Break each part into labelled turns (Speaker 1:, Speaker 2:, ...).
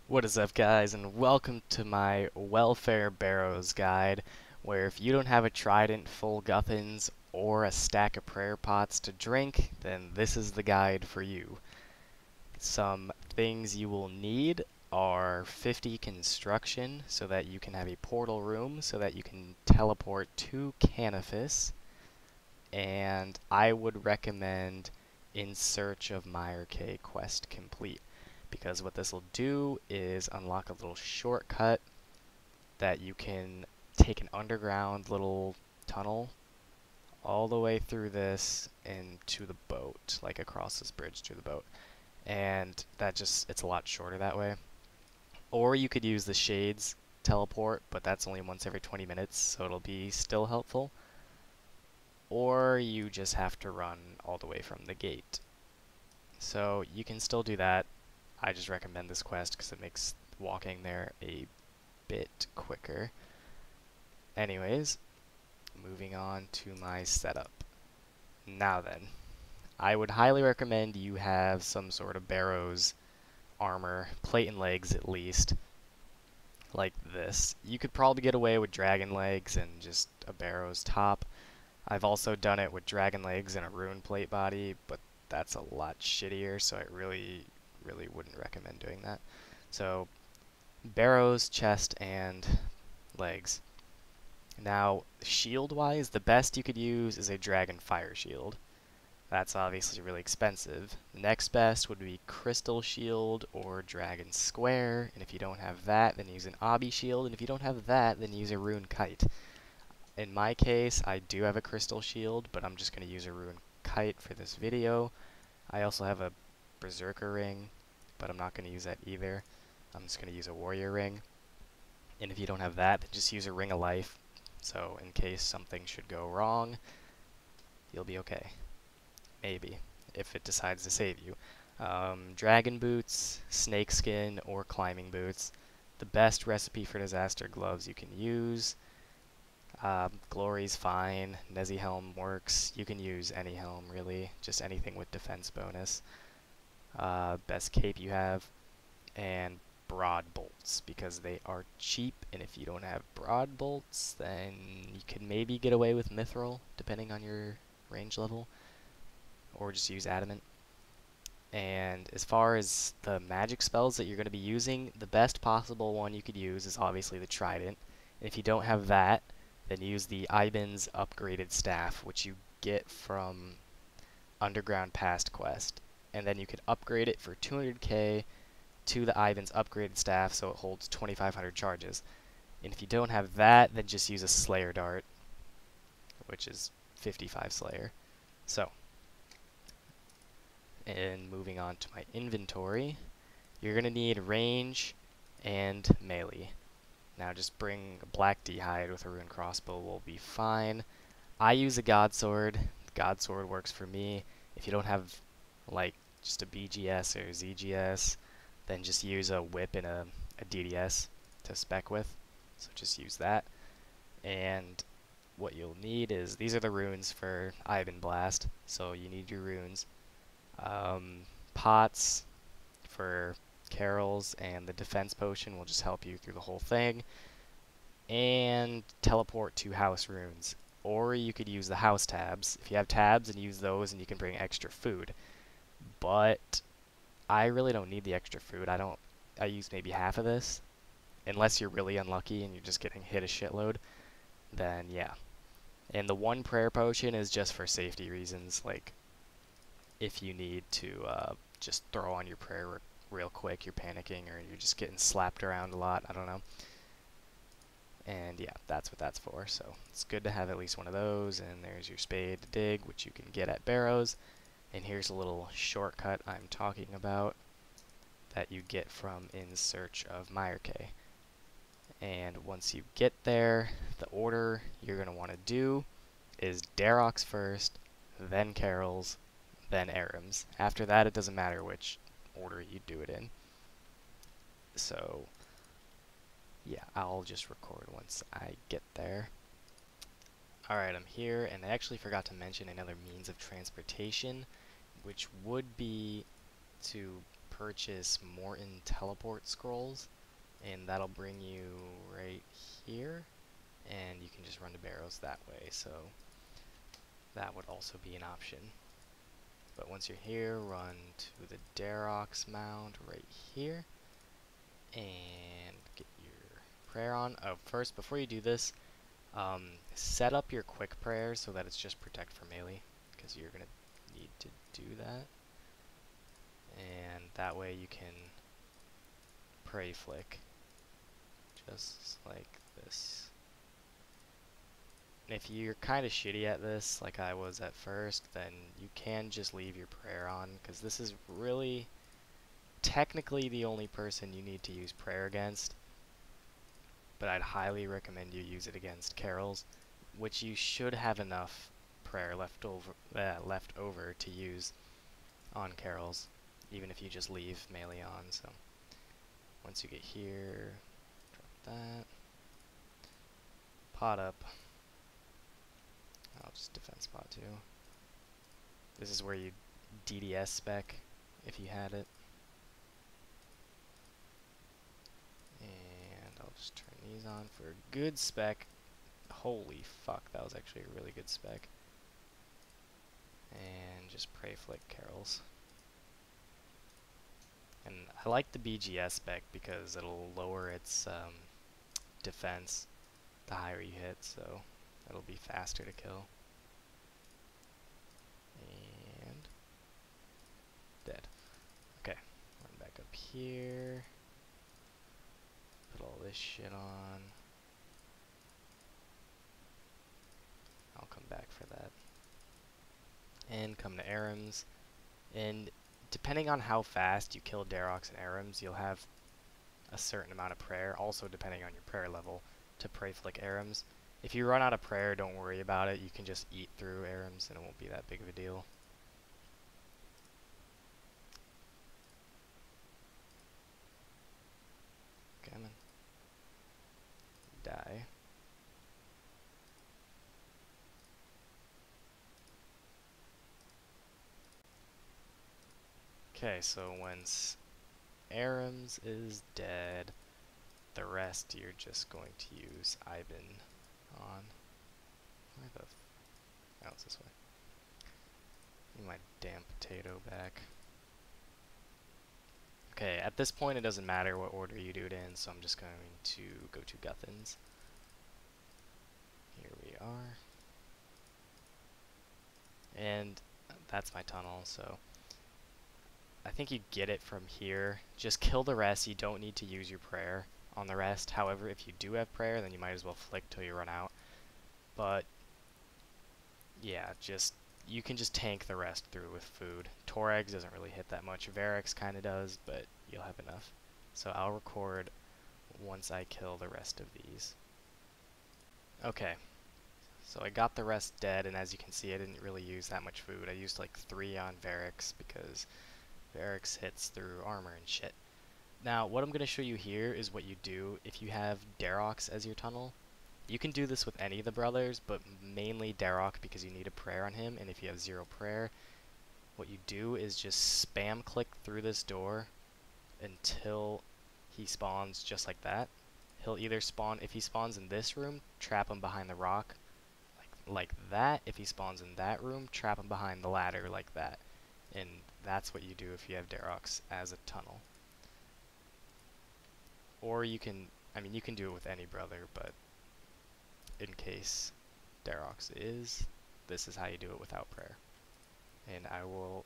Speaker 1: What is up, guys, and welcome to my Welfare Barrows guide, where if you don't have a trident, full guffins, or a stack of prayer pots to drink, then this is the guide for you. Some things you will need are 50 construction, so that you can have a portal room, so that you can teleport to Canifis, and I would recommend In Search of Meyer K quest complete. Because what this will do is unlock a little shortcut that you can take an underground little tunnel all the way through this and to the boat, like across this bridge to the boat. And it's a lot shorter that way. Or you could use the Shades teleport, but that's only once every 20 minutes, so it'll be still helpful. Or you just have to run all the way from the gate. So you can still do that. I just recommend this quest because it makes walking there a bit quicker. Anyways, moving on to my setup. Now then, I would highly recommend you have some sort of Barrows armor, plate and legs at least, like this. You could probably get away with dragon legs and just a Barrows top. I've also done it with dragon legs and a rune plate body, but that's a lot shittier, so I really wouldn't recommend doing that. So, Barrows, chest, and legs. Now, shield-wise, the best you could use is a dragon fire shield. That's obviously really expensive. The next best would be crystal shield or dragon square, and if you don't have that, then use an obby shield, and if you don't have that, then use a rune kite. In my case, I do have a crystal shield, but I'm just going to use a rune kite for this video. I also have a berserker ring, but I'm not going to use that either. I'm just going to use a warrior ring. And if you don't have that, then just use a ring of life. So in case something should go wrong, you'll be okay. Maybe, if it decides to save you. Dragon boots, snake skin, or climbing boots. The best recipe for disaster gloves you can use. Glory's fine. Nezi helm works. You can use any helm, really. Just anything with defense bonus. Best cape you have. And broad bolts, because they are cheap, and if you don't have broad bolts, then you can maybe get away with mithril, depending on your range level. Or just use adamant. And as far as the magic spells that you're going to be using, the best possible one you could use is obviously the trident. And if you don't have that, then use the Iban's upgraded staff, which you get from Underground Past quest. And then you could upgrade it for 200k to the Iban's upgraded staff, so it holds 2500 charges. And if you don't have that, then just use a Slayer Dart, which is 55 Slayer. So, and moving on to my inventory, you're going to need range and melee. Now just bring a black D-hide with a rune crossbow will be fine. I use a god sword. God sword works for me. If you don't have like just a BGS or ZGS, then just use a whip and a DDS to spec with. So just use that. And what you'll need is, these are the runes for Iban Blast, so you need your runes. Pots for carols, and the defense potion will just help you through the whole thing. And teleport to house runes. Or you could use the house tabs. If you have tabs, and use those, and you can bring extra food. But I really don't need the extra food. I use maybe half of this. Unless you're really unlucky and you're just getting hit a shitload, then yeah. And the one prayer potion is just for safety reasons, like if you need to just throw on your prayer real quick, you're panicking, or you're just getting slapped around a lot, I don't know. And yeah, that's what that's for. So it's good to have at least one of those. And there's your spade to dig, which you can get at Barrows. And here's a little shortcut I'm talking about that you get from In Search of Meyer K. And once you get there, the order you're going to want to do is Darox first, then Carols, then Arims. After that, it doesn't matter which order you do it in. So, yeah, I'll just record once I get there. Alright, I'm here, and I actually forgot to mention another means of transportation, which would be to purchase Morton teleport scrolls, and that'll bring you right here, and you can just run to Barrows that way, so that would also be an option. But once you're here, run to the Darox mound right here, and get your prayer on. Oh, first, before you do this, set up your quick prayer so that it's just protect for melee, because you're going to need to do that. And that way you can pray flick, just like this. And if you're kind of shitty at this, like I was at first, then you can just leave your prayer on, because this is really technically the only person you need to use prayer against. But I'd highly recommend you use it against Carols, which you should have enough prayer left over to use on Carols, even if you just leave melee on. So once you get here, drop that, pot up. I'll just defense pot too. This is where you DDS spec if you had it. And I'll just turn these on for a good spec. Holy fuck, that was actually a really good spec. And just pray flick Carols. And I like the BGS spec because it'll lower its defense the higher you hit, so it'll be faster to kill. And dead. Okay, run back up here. Put all this shit on. I'll come back for that. And come to Arims. And depending on how fast you kill Darox and Arims, you'll have a certain amount of prayer, also depending on your prayer level, to pray flick Arims. If you run out of prayer, don't worry about it. You can just eat through Arims and it won't be that big of a deal. Come on. Die. Okay, so once Arims is dead, the rest you're just going to use Ivan on. Where the oh, it's this way. Give me my damn potato back. Okay, at this point it doesn't matter what order you do it in, so I'm just going to go to Guthans. Here we are. And that's my tunnel, so I think you get it from here. Just kill the rest. You don't need to use your prayer on the rest. However, if you do have prayer, then you might as well flick till you run out. But yeah, you can just tank the rest through with food. Torag's doesn't really hit that much. Varix kind of does, but you'll have enough. So I'll record once I kill the rest of these. Okay, so I got the rest dead, and as you can see, I didn't really use that much food. I used like 3 on Varix because Varix hits through armor and shit. Now, what I'm going to show you here is what you do if you have Darox as your tunnel. You can do this with any of the brothers, but mainly Darok because you need a prayer on him, and if you have 0 prayer, what you do is just spam click through this door until he spawns just like that. He'll either spawn, if he spawns in this room, trap him behind the rock, like that. If he spawns in that room, trap him behind the ladder like that. And that's what you do if you have Darox as a tunnel. Or you can, I mean, you can do it with any brother, but in case Darox is, this is how you do it without prayer. And I will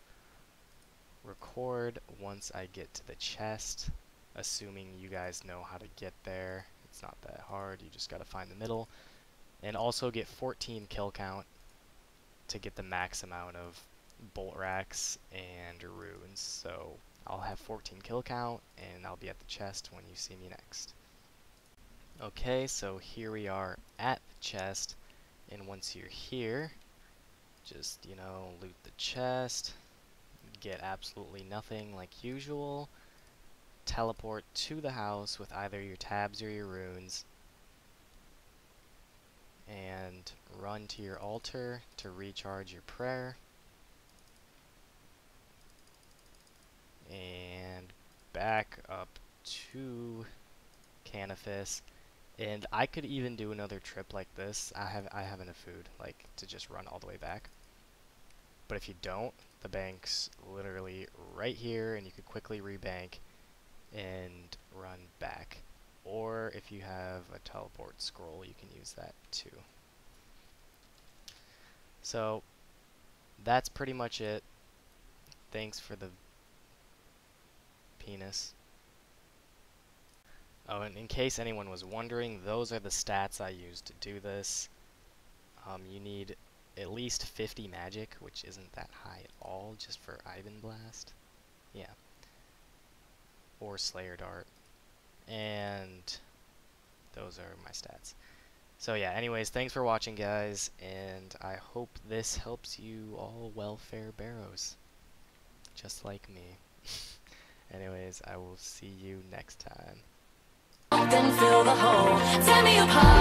Speaker 1: record once I get to the chest, assuming you guys know how to get there. It's not that hard, you just gotta find the middle. And also get 14 kill count to get the max amount of bolt racks and runes. So I'll have 14 kill count, and I'll be at the chest when you see me next. Okay, so here we are at the chest, and once you're here, just, you know, loot the chest, get absolutely nothing like usual, teleport to the house with either your tabs or your runes, and run to your altar to recharge your prayer. and back up to Canifis. And I could even do another trip like this. I have enough food, like, to just run all the way back. But if you don't, the bank's literally right here, and you could quickly rebank and run back. Or if you have a teleport scroll, you can use that too. So that's pretty much it. Thanks for the penis. Oh, and in case anyone was wondering, those are the stats I used to do this. You need at least 50 magic, which isn't that high at all, just for Ivan Blast. Yeah. Or Slayer Dart. And those are my stats. So yeah, anyways, thanks for watching, guys, and I hope this helps you all welfare Barrows, just like me. Anyways, I will see you next time.
Speaker 2: Then fill the hole, tear me apart.